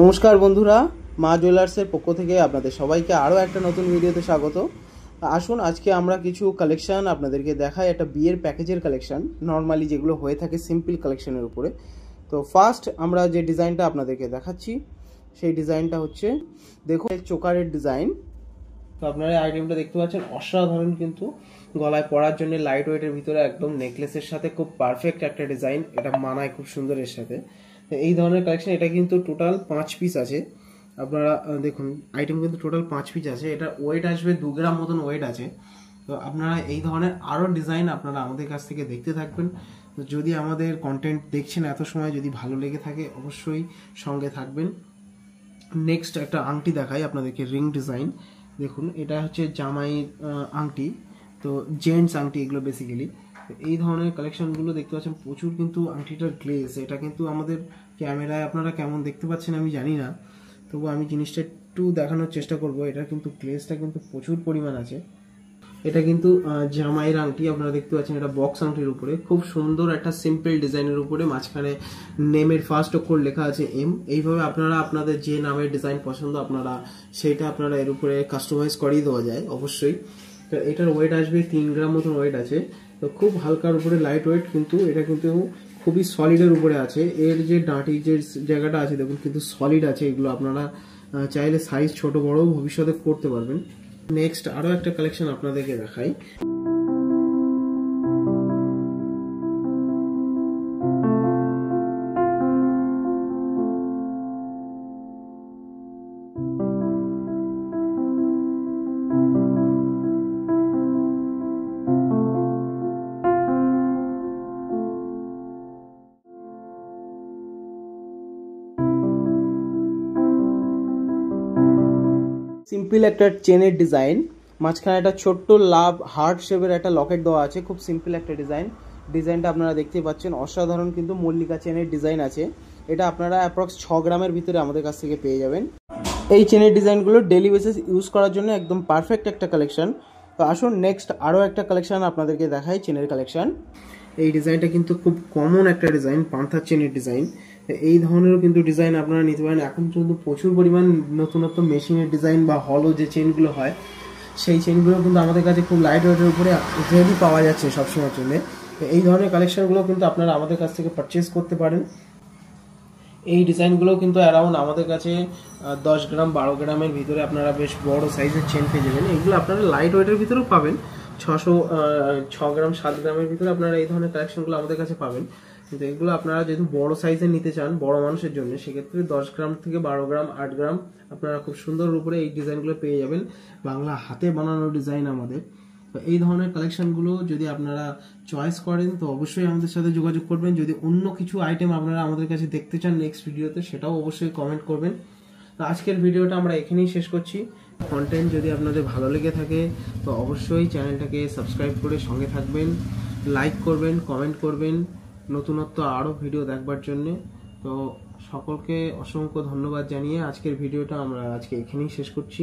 নমস্কার বন্ধুরা, মা জুয়েলার্সের পক্ষ থেকে আপনাদের সবাইকে আরও একটা নতুন ভিডিওতে স্বাগত। আসুন আজকে আমরা কিছু কালেকশান আপনাদেরকে দেখাই, একটা বিয়ের প্যাকেজের কালেকশান, নর্মালি যেগুলো হয়ে থাকে সিম্পল কালেকশানের উপরে। তো ফার্স্ট আমরা যে ডিজাইনটা আপনাদেরকে দেখাচ্ছি সেই ডিজাইনটা হচ্ছে, দেখুন চোকারের ডিজাইন। তো আপনারা এই আইটেমটা দেখতে পাচ্ছেন, অসাধারণ, কিন্তু গলায় পরার জন্য লাইট ওয়েটের ভিতরে একদম নেকলেসের সাথে খুব পারফেক্ট একটা ডিজাইন, এটা মানায় খুব সুন্দর এর সাথে। এই ধরনের কালেকশন, এটা কিন্তু টোটাল 5 পিস আছে। আপনারা দেখুন আইটেম কিন্তু টোটাল 5 পিস আছে। এটা ওয়েট আসবে 2 গ্রাম মতন ওয়েট আছে। তো আপনারা এই ধরনের আরও ডিজাইন আপনারা আমাদের কাছ থেকে দেখতে থাকবেন। তো যদি আমাদের কন্টেন্ট দেখছেন এত সময়, যদি ভালো লেগে থাকে অবশ্যই সঙ্গে থাকবেন। নেক্সট একটা আংটি দেখাই আপনাদেরকে, রিং ডিজাইন। দেখুন এটা হচ্ছে জামাই আংটি, তো জেন্টস আংটি এগুলো বেসিক্যালি। এই ধরনের কালেকশনগুলো দেখতে পাচ্ছেন প্রচুর, কিন্তু আংটিটার গ্লেজ, এটা কিন্তু আমাদের ক্যামেরায় আপনারা কেমন দেখতে পাচ্ছেন আমি জানি না, তবু আমি জিনিসটা একটু দেখানোর চেষ্টা করব। এটা কিন্তু গ্লেজটা কিন্তু প্রচুর পরিমাণ আছে। এটা কিন্তু জামাইয়ের আংটি, আপনারা দেখতে পাচ্ছেন এটা বক্স আংটির উপরে, খুব সুন্দর একটা সিম্পল ডিজাইনের উপরে মাঝখানে নেমের ফার্স্ট অক্ষর লেখা আছে এম। এইভাবে আপনারা আপনাদের যে নামের ডিজাইন পছন্দ আপনারা সেইটা আপনারা এর উপরে কাস্টমাইজ করিয়ে দেওয়া যায় অবশ্যই। তো এটার ওয়েট আসবে 3 গ্রাম মতন ওয়েট আছে। তো খুব হালকার উপরে লাইট ওয়েট, কিন্তু এটা কিন্তু খুবই সলিডের উপরে আছে। এর যে ডাঁটি যে জায়গাটা আছে দেখুন কিন্তু সলিড আছে। এগুলো আপনারা চাইলে সাইজ ছোট বড় ভবিষ্যতে করতে পারবেন। নেক্সট আরো একটা কালেকশন আপনাদেরকে দেখাই। সিম্পল একটা চেনের ডিজাইন, মাঝখানে একটা ছোট্ট লাভ হার্ট শেপের একটা লকেট দেওয়া আছে। খুব সিম্পল একটা ডিজাইন। ডিজাইনটা আপনারা দেখতে পাচ্ছেন অসাধারণ, কিন্তু মল্লিকা চেনের ডিজাইন আছে। এটা আপনারা অ্যাপ্রক্স 6 গ্রামের ভিতরে আমাদের কাছ থেকে পেয়ে যাবেন। এই চেনের ডিজাইনগুলো ডেলি বেসিস ইউজ করার জন্য একদম পারফেক্ট একটা কালেকশন। তো আসুন নেক্সট আরও একটা কালেকশন আপনাদেরকে দেখাই, চেনের কালেকশন। এই ডিজাইনটা কিন্তু খুব কমন একটা ডিজাইন, পান্থার চেনের ডিজাইন। এই ধরনেরও কিন্তু ডিজাইন আপনারা নিতে পারেন। এখন কিন্তু প্রচুর পরিমাণ নতুনত্ব মেশিনের ডিজাইন বা হলো যে চেনগুলো হয়, সেই চেনগুলো কিন্তু আমাদের কাছে খুব লাইট ওয়েটের উপরে রেডি পাওয়া যাচ্ছে সবসময়ের জন্য। এই ধরনের কালেকশনগুলো কিন্তু আপনারা আমাদের কাছ থেকে পারচেস করতে পারেন। এই ডিজাইনগুলো কিন্তু অ্যারাউন্ড আমাদের কাছে 10 গ্রাম 12 গ্রামের ভিতরে আপনারা বেশ বড় সাইজের চেন পেয়ে যাবেন। এগুলো আপনারা লাইট ওয়েটের ভিতরেও পাবেন, 6 গ্রাম 7 গ্রামের ভিতরে আপনারা এই ধরনের কালেকশনগুলো আমাদের কাছে পাবেন। কিন্তু এগুলো আপনারা যেহেতু বড় সাইজের নিতে চান বড় মানুষের জন্য, সেক্ষেত্রে 10 গ্রাম থেকে 12 গ্রাম 8 গ্রাম আপনারা খুব সুন্দর উপরে এই ডিজাইনগুলো পেয়ে যাবেন। বাংলা হাতে বানানো ডিজাইন আমাদের। তো এই ধরনের কালেকশনগুলো যদি আপনারা চয়েস করেন তো অবশ্যই আমাদের সাথে যোগাযোগ করবেন। যদি অন্য কিছু আইটেম আপনারা আমাদের কাছে দেখতে চান নেক্সট ভিডিওতে, সেটাও অবশ্যই কমেন্ট করবেন। তো আজকের ভিডিওটা আমরা এখানেই শেষ করছি। কন্টেন্ট যদি আপনাদের ভালো লেগে থাকে তো অবশ্যই চ্যানেলটাকে সাবস্ক্রাইব করে সঙ্গে থাকবেন, লাইক করবেন, কমেন্ট করবেন নতুনত্ব আরও ভিডিও দেখবার জন্য। তো সকলকে অসংখ্য ধন্যবাদ জানিয়ে আজকের ভিডিওটা আমরা আজকে এখানেই শেষ করছি।